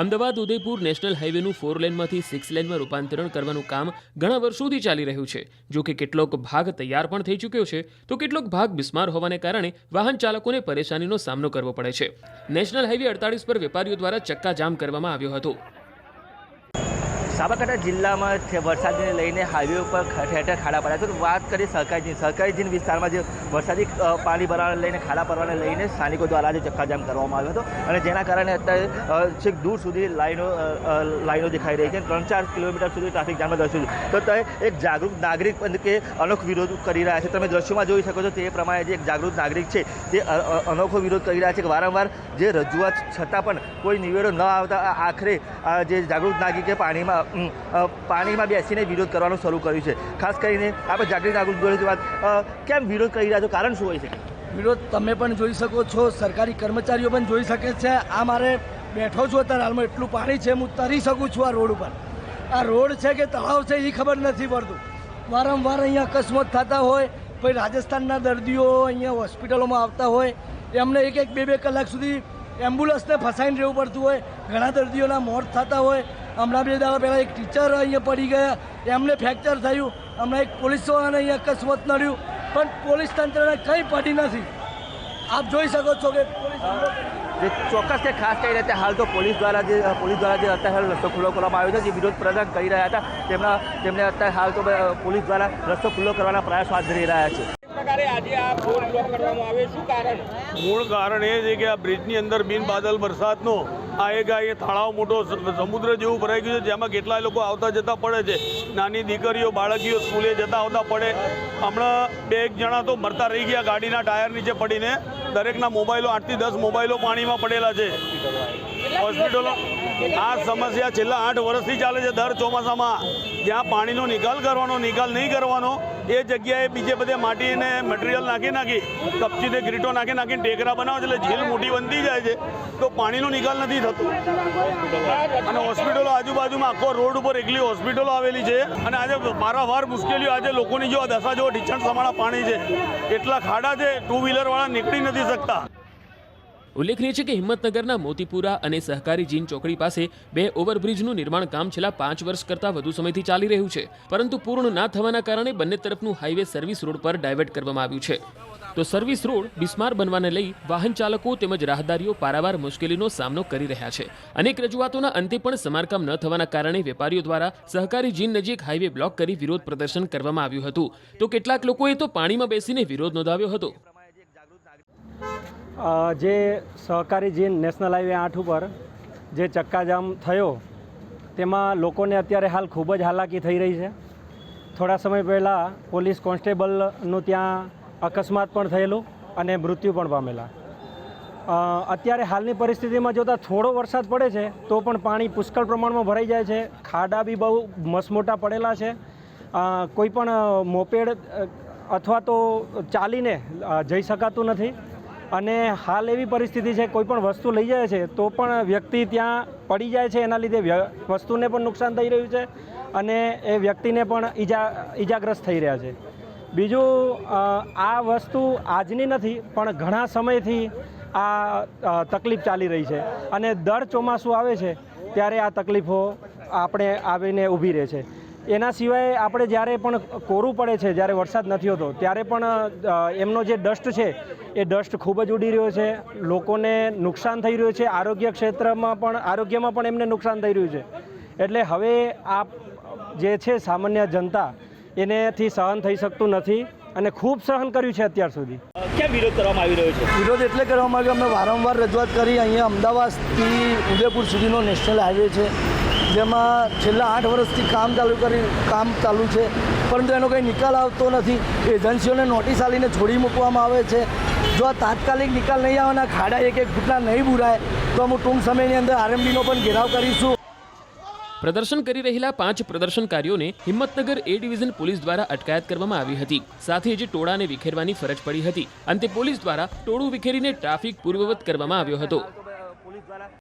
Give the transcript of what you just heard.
Ahmedabad Udaipur national હાઈવેનું 4 લેનમાંથી 6 લેનમાં રૂપાંતરણ કરવાનું કામ ઘણા વર્ષોથી ચાલી રહ્યું છે। જો કે કેટલોક ભાગ તૈયાર પણ થઈ ચૂક્યો છે તો કેટલોક ભાગ બિસ્માર હોવાને કારણે વાહન ચાલકોને પરેશાનીનો સામનો કરવો પડે છે। નેશનલ હાઈવે 48 પર વેપારીઓ દ્વારા ચક્કાજામ કરવામાં આવ્યો હતો। સાબરકાંઠા જિલ્લામાં વરસાદને લઈને હાઈવે ઉપર ઠેર ઠેર ખાડા પડ્યા છે। તો વાત કરીએ સરકારી વિસ્તારમાં જે વરસાદી પાણી ભરાવાને લઈને ખાડા પડવાને લઈને સ્થાનિકો દ્વારા આજે ચક્કાજામ કરવામાં આવ્યો હતો અને જેના કારણે અત્યારે છેક દૂર સુધી લાઈનો દેખાઈ રહી છે। 3-4 કિલોમીટર સુધી ટ્રાફિક જામના દ્રશ્યો છે। તો તે એક જાગૃત નાગરિક કે અનોખો વિરોધ કરી રહ્યા છે। તમે દ્રશ્યોમાં જોઈ શકો છો તે પ્રમાણે જે એક જાગૃત નાગરિક છે તે અનોખો વિરોધ કરી રહ્યા છે કે વારંવાર જે રજૂઆત છતાં પણ કોઈ નિવેડો ન આવતા આખરે જે જાગૃત નાગરિકે પાણીમાં બેસીને વિરોધ કરવાનું શરૂ કર્યું છે। ખાસ કરીને આપણે જાગૃત નાગરિક જોડે વાત કેમ વિરોધ કરી રહ્યા છો, કારણ શું હોય છે? વિરોધ તમે પણ જોઈ શકો છો, સરકારી કર્મચારીઓ પણ જોઈ શકે છે। આ મારે બેઠો છું અત્યારે હાલમાં એટલું પાણી છે, હું તરી શકું છું આ રોડ ઉપર। આ રોડ છે કે તળાવ છે એ ખબર નથી પડતું। વારંવાર અહીંયા અકસ્માત થતા હોય, પછી રાજસ્થાનના દર્દીઓ અહીંયા હોસ્પિટલોમાં આવતા હોય, એમને 1-2 કલાક સુધી એમ્બ્યુલન્સને ફસાઈને રહેવું પડતું હોય। ઘણા દર્દીઓના મોત થતા હોય। હમણાં 2 દાડા પહેલાં એક ટીચર અહીંયા પડી ગયા, એમને ફ્રેક્ચર થયું। હમણાં એક પોલીસવાળાને અહીંયા અકસ્માત નડ્યું, પણ પોલીસ તંત્રને કંઈ પડી નથી। આપ જોઈ શકો છો કે જે ચોક્કસ કે ખાસ કરી રીતે હાલ તો પોલીસ દ્વારા જે અત્યારે રસ્તો ખુલ્લો કરવામાં આવ્યો છે, જે વિરોધ પ્રદર્શન કરી રહ્યા હતા તેમને અત્યારે હાલ તો પોલીસ દ્વારા રસ્તો ખુલ્લો કરવાના પ્રયાસ હાથ ધરી રહ્યા છે। મૂળ કારણ એ છે કે આ બ્રિજની અંદર બિન બાદલ વરસાદનો એ તળાવ મોટો સમુદ્ર જેવું ભરાઈ ગયું છે, જેમાં કેટલાય લોકો આવતા જતા પડે છે। નાની દીકરીઓ બાળકીઓ સ્કૂલે જતા આવતા પડે। હમણાં 2 જણા તો મરતા રહી ગયા ગાડીના ટાયર નીચે પડીને। દરેકના મોબાઈલો 8 થી 10 મોબાઈલો પાણીમાં પડેલા છે। હોસ્પિટલો આ સમસ્યા છેલ્લા 8 વર્ષથી ચાલે છે। દર ચોમાસામાં જ્યાં પાણીનો નિકાલ કરવાનો, નિકાલ નહીં કરવાનો, એ જગ્યાએ બીજે બધે માટીને મટીરિયલ નાખી કપચીને ગ્રીટો નાખીને ટેકરા બનાવે છે, એટલે ઝીલ મોટી બનતી જાય છે તો પાણીનો નિકાલ નથી થતો। અને હોસ્પિટલો આજુબાજુમાં આખો રોડ ઉપર એકલી હોસ્પિટલો આવેલી છે અને આજે વારંવાર મુશ્કેલીઓ, આજે લોકોની જો દશા જો ઢીચણ સમાણા પાણી છે, એટલા ખાડા છે, 2 વ્હીલરવાળા નીકળી નથી શકતા। ઉલ્લેખનીય છે કે હિંમતનગરના મોતીપુરા અને સહકારી જીન ચોકડી પાસે 2 ઓવરબ્રિજનું નિર્માણ કામ છેલ્લા 5 વર્ષ કરતાં વધુ સમયથી ચાલી રહ્યું છે, પરંતુ પૂર્ણ ના થવાના કારણે બંને તરફનું હાઈવે સર્વિસ રોડ પર ડાયવર્ટ કરવામાં આવ્યું છે। તો સર્વિસ રોડ બિસ્માર બનવાને લઈ વાહન ચાલકો તેમજ રાહદારીઓ પારાવાર મુશ્કેલીનો સામનો કરી રહ્યા છે। અનેક રજૂઆતોના અંતે પણ સમારકામ ન થવાના કારણે વેપારીઓ દ્વારા સહકારી જીન નજીક હાઈવે બ્લોક કરી વિરોધ પ્રદર્શન કરવામાં આવ્યું હતું। તો કેટલાક લોકોએ તો પાણીમાં બેસીને વિરોધ નોંધાવ્યો હતો। જે સહકારી જીન નેશનલ હાઈવે 8 ઉપર જે ચક્કાજામ થયો તેમાં લોકોને અત્યારે હાલ ખૂબ જ હાલાકી થઈ રહી છે। થોડા સમય પહેલાં પોલીસ કોન્સ્ટેબલનું ત્યાં અકસ્માત પણ થયેલું અને મૃત્યુ પણ પામેલા। અત્યારે હાલની પરિસ્થિતિમાં જોતાં થોડો વરસાદ પડે છે તો પણ પાણી પુષ્કળ પ્રમાણમાં ભરાઈ જાય છે। ખાડા બી બહુ મસમોટા પડેલા છે। કોઈ પણ મોપેડ અથવા તો ચાલીને જઈ શકાતું નથી અને હાલ એવી પરિસ્થિતિ છે કોઈ પણ વસ્તુ લઈ જાય છે તો પણ વ્યક્તિ ત્યાં પડી જાય છે, એના લીધે વસ્તુને પણ નુકસાન થઈ રહ્યું છે અને એ વ્યક્તિને પણ ઈજાગ્રસ્ત થઈ રહ્યા છે। બીજું, આ વસ્તુ આજની નથી પણ ઘણા સમયથી આ તકલીફ ચાલી રહી છે અને દર ચોમાસું આવે છે ત્યારે આ તકલીફો આપણે આવીને ઊભી રહે છે। એના સિવાય આપણે જ્યારે પણ કોરું પડે છે, જ્યારે વરસાદ નથી હોતો ત્યારે પણ એમનો જે ડસ્ટ છે એ ડસ્ટ ખૂબ જ ઉડી રહ્યો છે, લોકોને નુકસાન થઈ રહ્યું છે, આરોગ્યમાં પણ એમને નુકસાન થઈ રહ્યું છે। એટલે હવે આ જે છે સામાન્ય જનતા એનેથી સહન થઈ શકતું નથી અને ખૂબ સહન કર્યું છે અત્યાર સુધી। કેમ વિરોધ કરવામાં આવી રહ્યો છે? વિરોધ એટલે કરવામાં આવ્યો, અમે વારંવાર રજૂઆત કરી। અહીંયા અમદાવાદથી ઉદયપુર સુધીનો નેશનલ હાઈવે છે, જેમાં છેલ્લા 8 વર્ષથી કામ ચાલુ છે, પરંતુ એનો કંઈ નિકાલ આવતો નથી। એજન્સીઓને નોટિસ આલીને છોડી મૂકવામાં આવે છે। જો આ તાત્કાલિક નિકાલ નહીં આવવાના, ખાડા 1-1 ફૂટના નહીં બુરાય તો અમે ટૂંક સમયની અંદર આરએમબીનો પણ ઘેરાવ કરીશું। પ્રદર્શન કરી રહેલા 5 પ્રદર્શનકારીઓને હિંમતનગર A ડિવિઝન પોલીસ દ્વારા અટકાયત કરવામાં આવી હતી। સાથે જ ટોળાને વિખેરવાની ફરજ પડી હતી। અંતે પોલીસ દ્વારા ટોળું વિખેરીને ટ્રાફિક પૂર્વવત કરવામાં આવ્યો હતો।